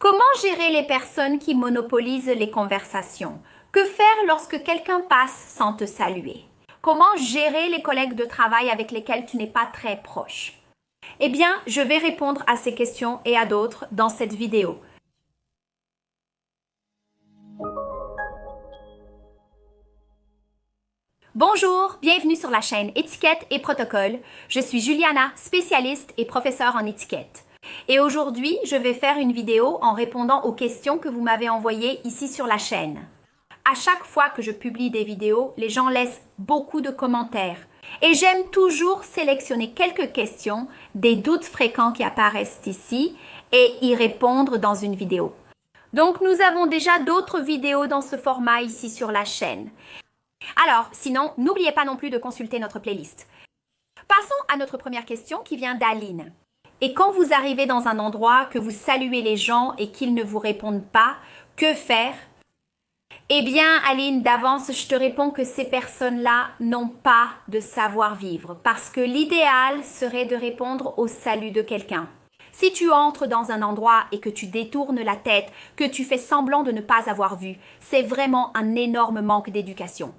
Comment gérer les personnes qui monopolisent les conversations? Que faire lorsque quelqu'un passe sans te saluer? Comment gérer les collègues de travail avec lesquels tu n'es pas très proche? Eh bien, je vais répondre à ces questions et à d'autres dans cette vidéo. Bonjour, bienvenue sur la chaîne Étiquette et Protocole. Je suis Juliana, spécialiste et professeure en étiquette. Et aujourd'hui, je vais faire une vidéo en répondant aux questions que vous m'avez envoyées ici sur la chaîne. À chaque fois que je publie des vidéos, les gens laissent beaucoup de commentaires. Et j'aime toujours sélectionner quelques questions, des doutes fréquents qui apparaissent ici et y répondre dans une vidéo. Donc, nous avons déjà d'autres vidéos dans ce format ici sur la chaîne. Alors, sinon, n'oubliez pas non plus de consulter notre playlist. Passons à notre première question qui vient d'Aline. Et quand vous arrivez dans un endroit, que vous saluez les gens et qu'ils ne vous répondent pas, que faire? Eh bien, Aline, d'avance, je te réponds que ces personnes-là n'ont pas de savoir-vivre parce que l'idéal serait de répondre au salut de quelqu'un. Si tu entres dans un endroit et que tu détournes la tête, que tu fais semblant de ne pas avoir vu, c'est vraiment un énorme manque d'éducation.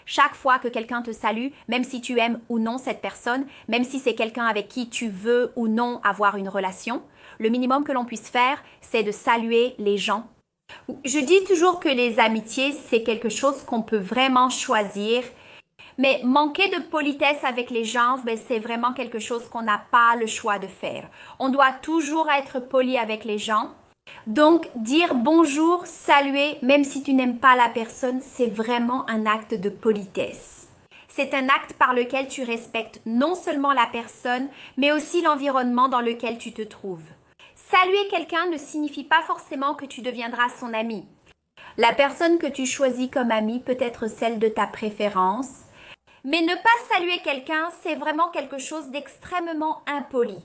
Chaque fois que quelqu'un te salue, même si tu aimes ou non cette personne, même si c'est quelqu'un avec qui tu veux ou non avoir une relation, le minimum que l'on puisse faire, c'est de saluer les gens. Je dis toujours que les amitiés, c'est quelque chose qu'on peut vraiment choisir, mais manquer de politesse avec les gens, c'est vraiment quelque chose qu'on n'a pas le choix de faire. On doit toujours être poli avec les gens. Donc, dire bonjour, saluer, même si tu n'aimes pas la personne, c'est vraiment un acte de politesse. C'est un acte par lequel tu respectes non seulement la personne, mais aussi l'environnement dans lequel tu te trouves. Saluer quelqu'un ne signifie pas forcément que tu deviendras son ami. La personne que tu choisis comme amie peut être celle de ta préférence, mais ne pas saluer quelqu'un, c'est vraiment quelque chose d'extrêmement impoli.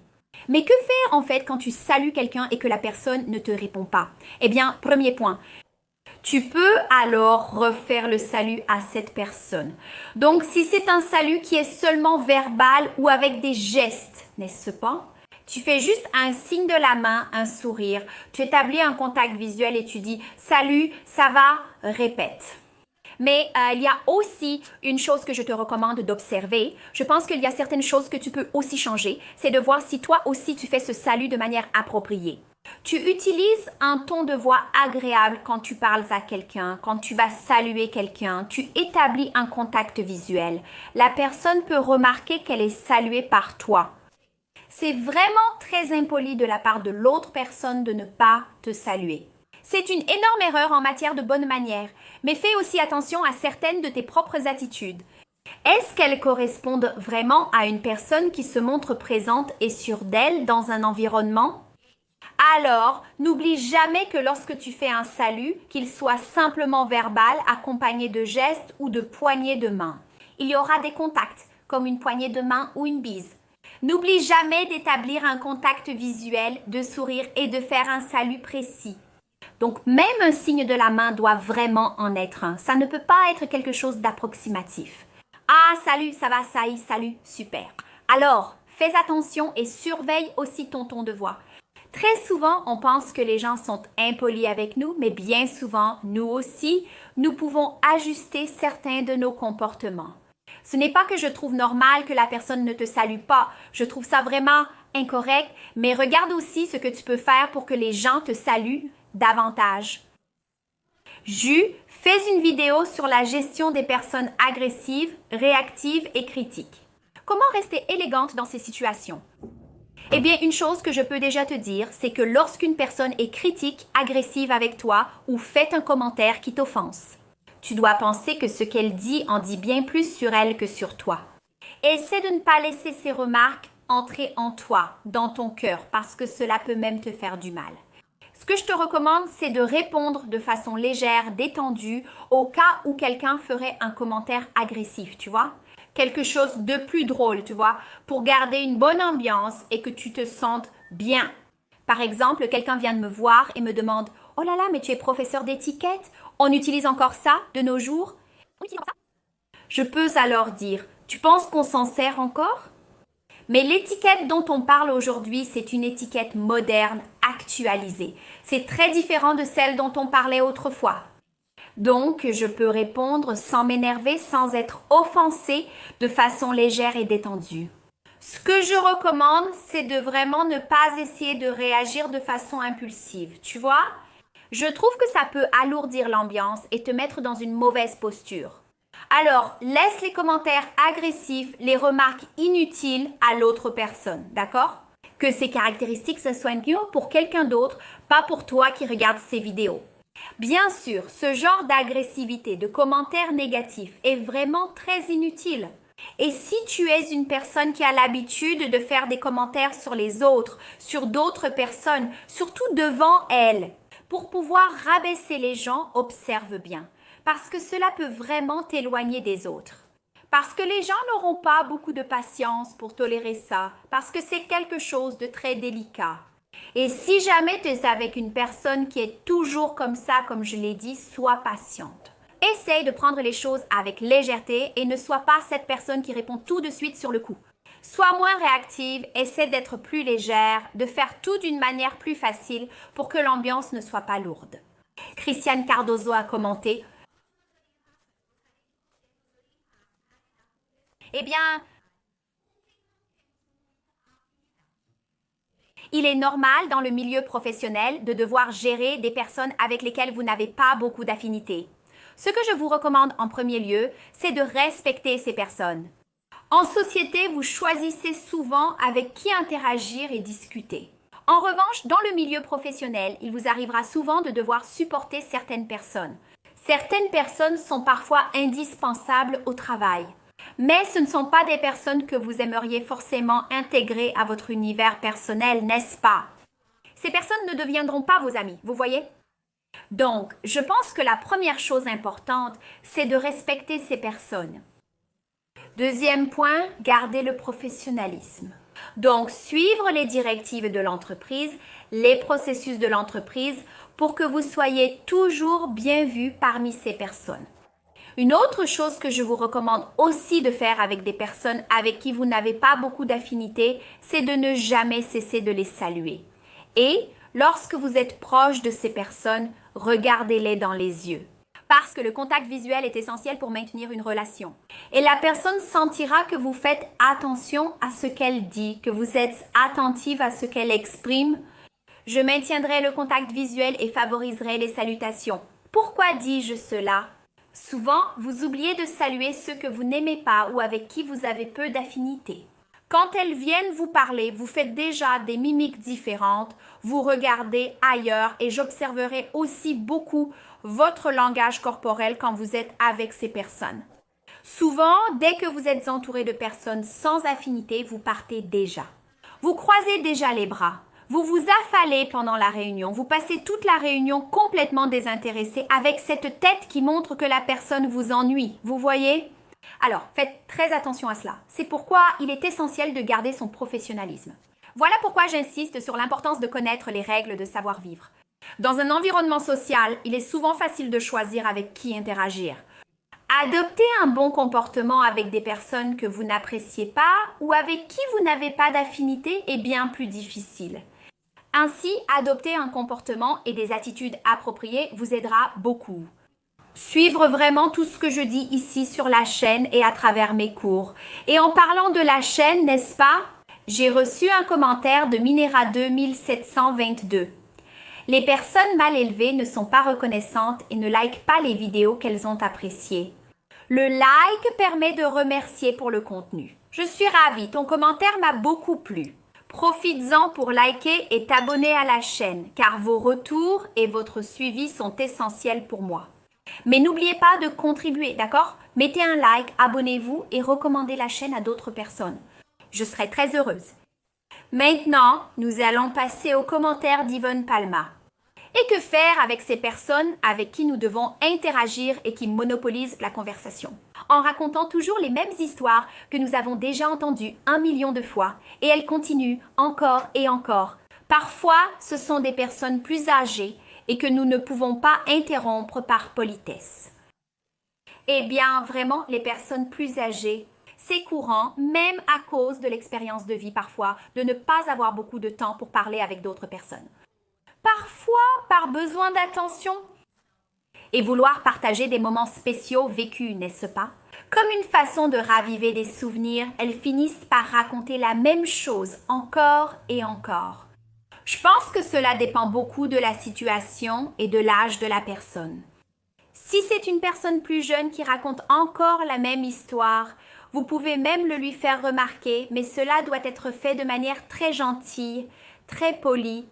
Mais que faire en fait quand tu salues quelqu'un et que la personne ne te répond pas? Eh bien, premier point, tu peux alors refaire le salut à cette personne. Donc, si c'est un salut qui est seulement verbal ou avec des gestes, n'est-ce pas? Tu fais juste un signe de la main, un sourire, tu établis un contact visuel et tu dis « Salut, ça va ?» Répète. Mais il y a aussi une chose que je te recommande d'observer. Je pense qu'il y a certaines choses que tu peux aussi changer. C'est de voir si toi aussi tu fais ce salut de manière appropriée. Tu utilises un ton de voix agréable quand tu parles à quelqu'un, quand tu vas saluer quelqu'un. Tu établis un contact visuel. La personne peut remarquer qu'elle est saluée par toi. C'est vraiment très impoli de la part de l'autre personne de ne pas te saluer. C'est une énorme erreur en matière de bonne manière, mais fais aussi attention à certaines de tes propres attitudes. Est-ce qu'elles correspondent vraiment à une personne qui se montre présente et sûre d'elle dans un environnement? Alors, n'oublie jamais que lorsque tu fais un salut, qu'il soit simplement verbal, accompagné de gestes ou de poignées de main. Il y aura des contacts, comme une poignée de main ou une bise. N'oublie jamais d'établir un contact visuel, de sourire et de faire un salut précis. Donc, même un signe de la main doit vraiment en être un. Ça ne peut pas être quelque chose d'approximatif. Ah, salut, ça va, ça y, salut, super. Alors, fais attention et surveille aussi ton ton de voix. Très souvent, on pense que les gens sont impolis avec nous, mais bien souvent, nous aussi, nous pouvons ajuster certains de nos comportements. Ce n'est pas que je trouve normal que la personne ne te salue pas. Je trouve ça vraiment incorrect, mais regarde aussi ce que tu peux faire pour que les gens te saluent davantage. Fais une vidéo sur la gestion des personnes agressives, réactives et critiques. Comment rester élégante dans ces situations? Eh bien, une chose que je peux déjà te dire, c'est que lorsqu'une personne est critique, agressive avec toi ou fait un commentaire qui t'offense, tu dois penser que ce qu'elle dit en dit bien plus sur elle que sur toi. Essaie de ne pas laisser ces remarques entrer en toi, dans ton cœur, parce que cela peut même te faire du mal. Ce que je te recommande, c'est de répondre de façon légère, détendue, au cas où quelqu'un ferait un commentaire agressif, tu vois? Quelque chose de plus drôle, tu vois, pour garder une bonne ambiance et que tu te sentes bien. Par exemple, quelqu'un vient de me voir et me demande « Oh là là, mais tu es professeur d'étiquette? On utilise encore ça de nos jours? » Je peux alors dire « Tu penses qu'on s'en sert encore? » Mais l'étiquette dont on parle aujourd'hui, c'est une étiquette moderne, actualisée. C'est très différent de celle dont on parlait autrefois. Donc, je peux répondre sans m'énerver, sans être offensée, de façon légère et détendue. Ce que je recommande, c'est de vraiment ne pas essayer de réagir de façon impulsive. Tu vois? Je trouve que ça peut alourdir l'ambiance et te mettre dans une mauvaise posture. Alors, laisse les commentaires agressifs, les remarques inutiles à l'autre personne, d'accord? Que ces caractéristiques, ce soient pour quelqu'un d'autre, pas pour toi qui regardes ces vidéos. Bien sûr, ce genre d'agressivité, de commentaires négatifs est vraiment très inutile. Et si tu es une personne qui a l'habitude de faire des commentaires sur les autres, sur d'autres personnes, surtout devant elles, pour pouvoir rabaisser les gens, observe bien. Parce que cela peut vraiment t'éloigner des autres. Parce que les gens n'auront pas beaucoup de patience pour tolérer ça, parce que c'est quelque chose de très délicat. Et si jamais tu es avec une personne qui est toujours comme ça, comme je l'ai dit, sois patiente. Essaye de prendre les choses avec légèreté et ne sois pas cette personne qui répond tout de suite sur le coup. Sois moins réactive, essaie d'être plus légère, de faire tout d'une manière plus facile pour que l'ambiance ne soit pas lourde. Christiane Cardozo a commenté: eh bien, il est normal dans le milieu professionnel de devoir gérer des personnes avec lesquelles vous n'avez pas beaucoup d'affinité. Ce que je vous recommande en premier lieu, c'est de respecter ces personnes. En société, vous choisissez souvent avec qui interagir et discuter. En revanche, dans le milieu professionnel, il vous arrivera souvent de devoir supporter certaines personnes. Certaines personnes sont parfois indispensables au travail. Mais ce ne sont pas des personnes que vous aimeriez forcément intégrer à votre univers personnel, n'est-ce pas? Ces personnes ne deviendront pas vos amis, vous voyez? Donc, je pense que la première chose importante, c'est de respecter ces personnes. Deuxième point, garder le professionnalisme. Donc, suivre les directives de l'entreprise, les processus de l'entreprise pour que vous soyez toujours bien vu parmi ces personnes. Une autre chose que je vous recommande aussi de faire avec des personnes avec qui vous n'avez pas beaucoup d'affinité, c'est de ne jamais cesser de les saluer. Et lorsque vous êtes proche de ces personnes, regardez-les dans les yeux. Parce que le contact visuel est essentiel pour maintenir une relation. Et la personne sentira que vous faites attention à ce qu'elle dit, que vous êtes attentive à ce qu'elle exprime. Je maintiendrai le contact visuel et favoriserai les salutations. Pourquoi dis-je cela? Souvent, vous oubliez de saluer ceux que vous n'aimez pas ou avec qui vous avez peu d'affinité. Quand elles viennent vous parler, vous faites déjà des mimiques différentes, vous regardez ailleurs et j'observerai aussi beaucoup votre langage corporel quand vous êtes avec ces personnes. Souvent, dès que vous êtes entouré de personnes sans affinité, vous partez déjà. Vous croisez déjà les bras. Vous vous affalez pendant la réunion, vous passez toute la réunion complètement désintéressé avec cette tête qui montre que la personne vous ennuie, vous voyez? Alors, faites très attention à cela. C'est pourquoi il est essentiel de garder son professionnalisme. Voilà pourquoi j'insiste sur l'importance de connaître les règles de savoir-vivre. Dans un environnement social, il est souvent facile de choisir avec qui interagir. Adopter un bon comportement avec des personnes que vous n'appréciez pas ou avec qui vous n'avez pas d'affinité est bien plus difficile. Ainsi, adopter un comportement et des attitudes appropriées vous aidera beaucoup. Suivre vraiment tout ce que je dis ici sur la chaîne et à travers mes cours. Et en parlant de la chaîne, n'est-ce pas? J'ai reçu un commentaire de Minera 2722. Les personnes mal élevées ne sont pas reconnaissantes et ne likent pas les vidéos qu'elles ont appréciées. Le like permet de remercier pour le contenu. Je suis ravie, ton commentaire m'a beaucoup plu. Profites-en pour liker et t'abonner à la chaîne, car vos retours et votre suivi sont essentiels pour moi. Mais n'oubliez pas de contribuer, d'accord? Mettez un like, abonnez-vous et recommandez la chaîne à d'autres personnes. Je serai très heureuse. Maintenant, nous allons passer aux commentaires d'Yvonne Palma. Et que faire avec ces personnes avec qui nous devons interagir et qui monopolisent la conversation? En racontant toujours les mêmes histoires que nous avons déjà entendues 1 million de fois. Et elles continuent encore et encore. Parfois, ce sont des personnes plus âgées et que nous ne pouvons pas interrompre par politesse. Eh bien, vraiment, les personnes plus âgées, C'est courant, même à cause de l'expérience de vie parfois, de ne pas avoir beaucoup de temps pour parler avec d'autres personnes. Parfois par besoin d'attention et vouloir partager des moments spéciaux vécus, n'est-ce pas? Comme une façon de raviver des souvenirs, elles finissent par raconter la même chose encore et encore. Je pense que cela dépend beaucoup de la situation et de l'âge de la personne. Si c'est une personne plus jeune qui raconte encore la même histoire, vous pouvez même le lui faire remarquer, mais cela doit être fait de manière très gentille, très polie.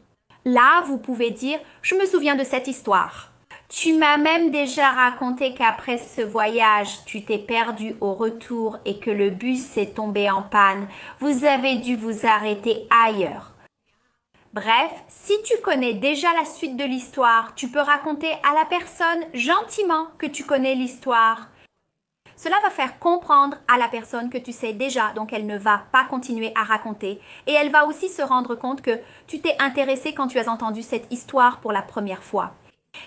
Là, vous pouvez dire « Je me souviens de cette histoire. Tu m'as même déjà raconté qu'après ce voyage, tu t'es perdu au retour et que le bus est tombé en panne. Vous avez dû vous arrêter ailleurs. » Bref, si tu connais déjà la suite de l'histoire, tu peux raconter à la personne gentiment que tu connais l'histoire. Cela va faire comprendre à la personne que tu sais déjà, donc elle ne va pas continuer à raconter. Et elle va aussi se rendre compte que tu t'es intéressé quand tu as entendu cette histoire pour la première fois.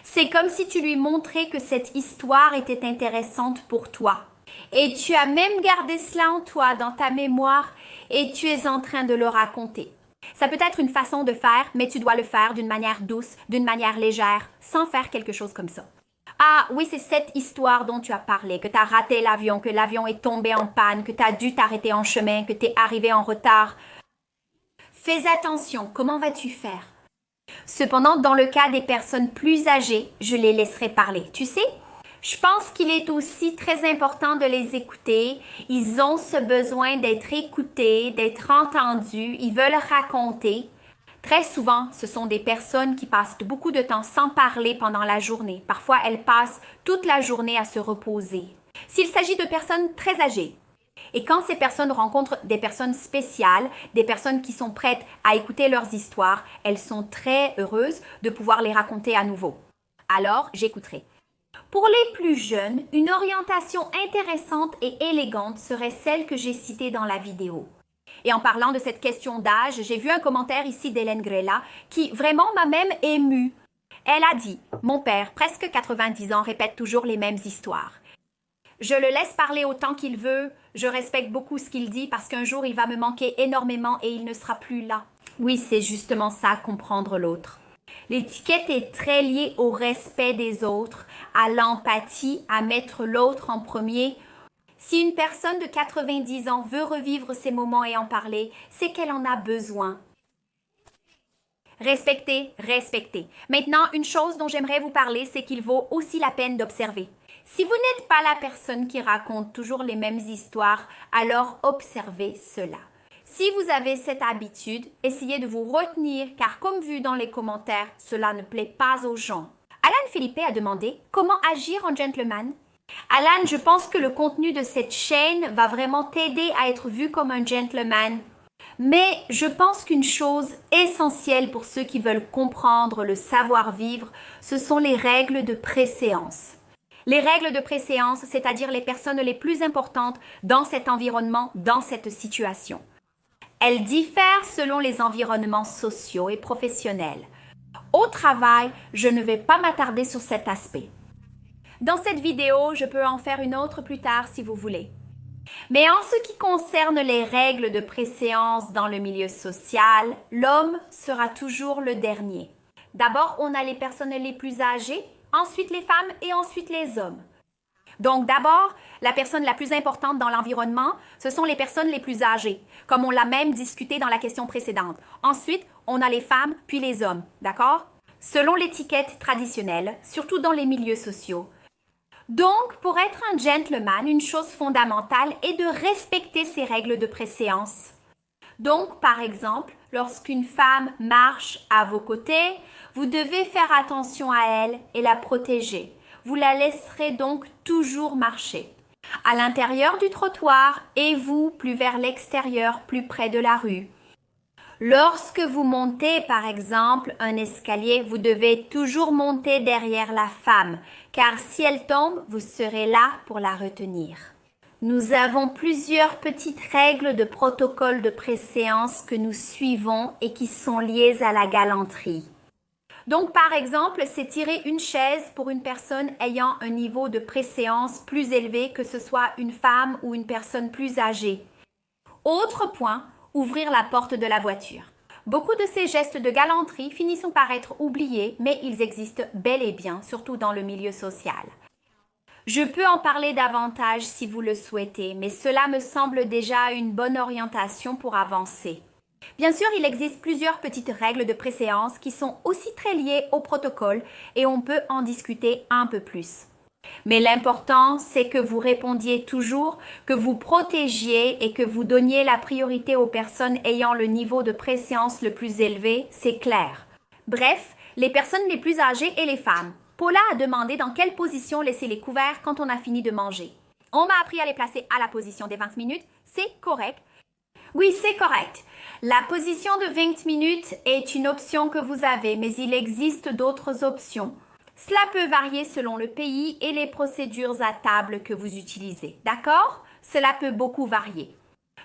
C'est comme si tu lui montrais que cette histoire était intéressante pour toi. Et tu as même gardé cela en toi, dans ta mémoire, et tu es en train de le raconter. Ça peut être une façon de faire, mais tu dois le faire d'une manière douce, d'une manière légère, sans faire quelque chose comme ça. Ah oui, c'est cette histoire dont tu as parlé, que tu as raté l'avion, que l'avion est tombé en panne, que tu as dû t'arrêter en chemin, que tu es arrivé en retard. Fais attention, comment vas-tu faire? Cependant, dans le cas des personnes plus âgées, je les laisserai parler. Tu sais, je pense qu'il est aussi très important de les écouter. Ils ont ce besoin d'être écoutés, d'être entendus. Ils veulent raconter. Très souvent, ce sont des personnes qui passent beaucoup de temps sans parler pendant la journée. Parfois, elles passent toute la journée à se reposer. S'il s'agit de personnes très âgées, et quand ces personnes rencontrent des personnes spéciales, des personnes qui sont prêtes à écouter leurs histoires, elles sont très heureuses de pouvoir les raconter à nouveau. Alors, j'écouterai. Pour les plus jeunes, une orientation intéressante et élégante serait celle que j'ai citée dans la vidéo. Et en parlant de cette question d'âge, j'ai vu un commentaire ici d'Hélène Grella qui vraiment m'a même émue. Elle a dit « Mon père, presque 90 ans, répète toujours les mêmes histoires. Je le laisse parler autant qu'il veut, je respecte beaucoup ce qu'il dit parce qu'un jour il va me manquer énormément et il ne sera plus là. » Oui, c'est justement ça, comprendre l'autre. L'étiquette est très liée au respect des autres, à l'empathie, à mettre l'autre en premier. Si une personne de 90 ans veut revivre ces moments et en parler, c'est qu'elle en a besoin. Respecter, respecter. Maintenant, une chose dont j'aimerais vous parler, c'est qu'il vaut aussi la peine d'observer. Si vous n'êtes pas la personne qui raconte toujours les mêmes histoires, alors observez cela. Si vous avez cette habitude, essayez de vous retenir car comme vu dans les commentaires, cela ne plaît pas aux gens. Alan Philippe a demandé « Comment agir en gentleman ?» Alan, je pense que le contenu de cette chaîne va vraiment t'aider à être vu comme un gentleman. Mais je pense qu'une chose essentielle pour ceux qui veulent comprendre le savoir-vivre, ce sont les règles de préséance. Les règles de préséance, c'est-à-dire les personnes les plus importantes dans cet environnement, dans cette situation. Elles diffèrent selon les environnements sociaux et professionnels. Au travail, je ne vais pas m'attarder sur cet aspect. Dans cette vidéo, je peux en faire une autre plus tard si vous voulez. Mais en ce qui concerne les règles de préséance dans le milieu social, l'homme sera toujours le dernier. D'abord, on a les personnes les plus âgées, ensuite les femmes et ensuite les hommes. Donc d'abord, la personne la plus importante dans l'environnement, ce sont les personnes les plus âgées, comme on l'a même discuté dans la question précédente. Ensuite, on a les femmes puis les hommes, d'accord? Selon l'étiquette traditionnelle, surtout dans les milieux sociaux. Donc, pour être un gentleman, une chose fondamentale est de respecter ces règles de préséance. Donc, par exemple, lorsqu'une femme marche à vos côtés, vous devez faire attention à elle et la protéger. Vous la laisserez donc toujours marcher. À l'intérieur du trottoir et vous, plus vers l'extérieur, plus près de la rue. Lorsque vous montez, par exemple, un escalier, vous devez toujours monter derrière la femme, car si elle tombe, vous serez là pour la retenir. Nous avons plusieurs petites règles de protocole de préséance que nous suivons et qui sont liées à la galanterie. Donc, par exemple, c'est tirer une chaise pour une personne ayant un niveau de préséance plus élevé, que ce soit une femme ou une personne plus âgée. Autre point, ouvrir la porte de la voiture. Beaucoup de ces gestes de galanterie finissent par être oubliés, mais ils existent bel et bien, surtout dans le milieu social. Je peux en parler davantage si vous le souhaitez, mais cela me semble déjà une bonne orientation pour avancer. Bien sûr, il existe plusieurs petites règles de préséance qui sont aussi très liées au protocole et on peut en discuter un peu plus. Mais l'important, c'est que vous répondiez toujours, que vous protégiez et que vous donniez la priorité aux personnes ayant le niveau de préséance le plus élevé, c'est clair. Bref, les personnes les plus âgées et les femmes. Paula a demandé dans quelle position laisser les couverts quand on a fini de manger. On m'a appris à les placer à la position des 20 minutes, c'est correct. Oui, c'est correct. La position de 20 minutes est une option que vous avez, mais il existe d'autres options. Cela peut varier selon le pays et les procédures à table que vous utilisez. D'accord? Cela peut beaucoup varier.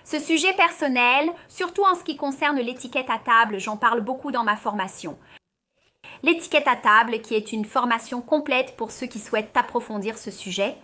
Ce sujet personnel, surtout en ce qui concerne l'étiquette à table, j'en parle beaucoup dans ma formation. L'étiquette à table, qui est une formation complète pour ceux qui souhaitent approfondir ce sujet.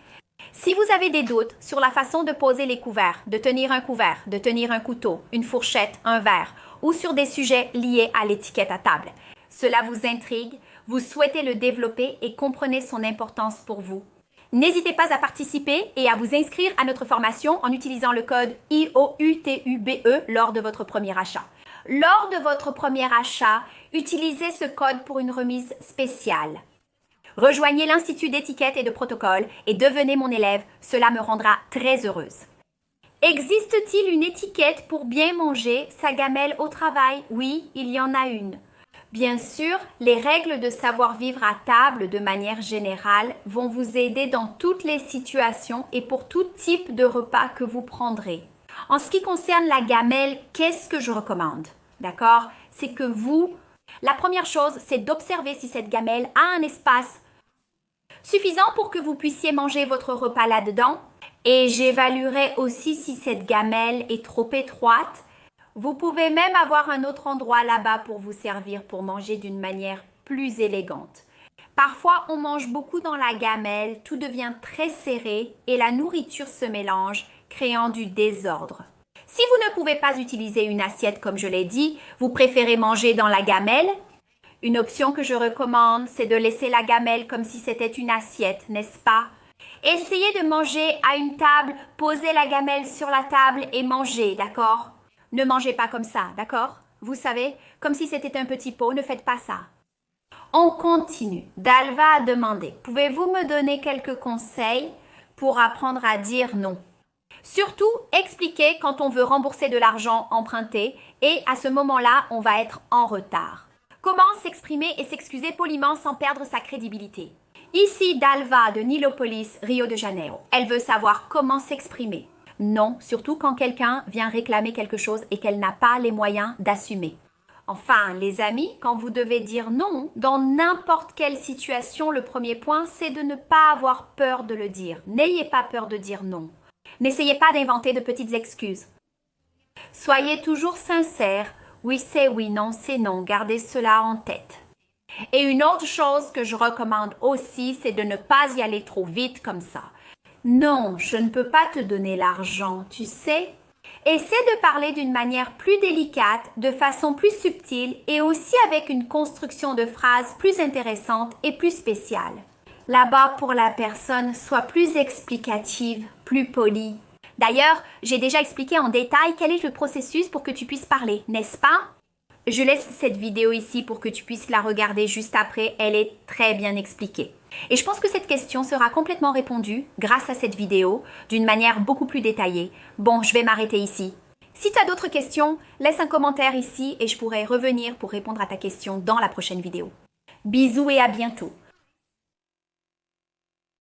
Si vous avez des doutes sur la façon de poser les couverts, de tenir un couvert, de tenir un couteau, une fourchette, un verre, ou sur des sujets liés à l'étiquette à table, cela vous intrigue, vous souhaitez le développer et comprenez son importance pour vous. N'hésitez pas à participer et à vous inscrire à notre formation en utilisant le code IOUTUBE lors de votre premier achat. Lors de votre premier achat, utilisez ce code pour une remise spéciale. Rejoignez l'Institut d'étiquette et de protocole et devenez mon élève, cela me rendra très heureuse. Existe-t-il une étiquette pour bien manger sa gamelle au travail? Oui, il y en a une. Bien sûr, les règles de savoir-vivre à table de manière générale vont vous aider dans toutes les situations et pour tout type de repas que vous prendrez. En ce qui concerne la gamelle, qu'est-ce que je recommande? D'accord? C'est que la première chose, c'est d'observer si cette gamelle a un espace suffisant pour que vous puissiez manger votre repas là-dedans. Et j'évaluerai aussi si cette gamelle est trop étroite. Vous pouvez même avoir un autre endroit là-bas pour vous servir pour manger d'une manière plus élégante. Parfois, on mange beaucoup dans la gamelle, tout devient très serré et la nourriture se mélange, créant du désordre. Si vous ne pouvez pas utiliser une assiette comme je l'ai dit, vous préférez manger dans la gamelle. Une option que je recommande, c'est de laisser la gamelle comme si c'était une assiette, n'est-ce pas? Essayez de manger à une table, posez la gamelle sur la table et mangez, d'accord? Ne mangez pas comme ça, d'accord? Vous savez, comme si c'était un petit pot, ne faites pas ça. On continue. Dalva a demandé, pouvez-vous me donner quelques conseils pour apprendre à dire non? Surtout, expliquez quand on veut rembourser de l'argent emprunté et à ce moment-là, on va être en retard. Comment s'exprimer et s'excuser poliment sans perdre sa crédibilité? Ici, Dalva de Nilopolis, Rio de Janeiro. Elle veut savoir comment s'exprimer. Non, surtout quand quelqu'un vient réclamer quelque chose et qu'elle n'a pas les moyens d'assumer. Enfin, les amis, quand vous devez dire non, dans n'importe quelle situation, le premier point, c'est de ne pas avoir peur de le dire. N'ayez pas peur de dire non. N'essayez pas d'inventer de petites excuses. Soyez toujours sincère. Oui, c'est oui, non, c'est non. Gardez cela en tête. Et une autre chose que je recommande aussi, c'est de ne pas y aller trop vite comme ça. Non, je ne peux pas te donner l'argent, tu sais. Essaie de parler d'une manière plus délicate, de façon plus subtile et aussi avec une construction de phrases plus intéressante et plus spéciale. Là-bas, pour la personne, sois plus explicative, plus polie. D'ailleurs, j'ai déjà expliqué en détail quel est le processus pour que tu puisses parler, n'est-ce pas? Je laisse cette vidéo ici pour que tu puisses la regarder juste après, elle est très bien expliquée. Et je pense que cette question sera complètement répondue grâce à cette vidéo d'une manière beaucoup plus détaillée. Bon, je vais m'arrêter ici. Si tu as d'autres questions, laisse un commentaire ici et je pourrai revenir pour répondre à ta question dans la prochaine vidéo. Bisous et à bientôt.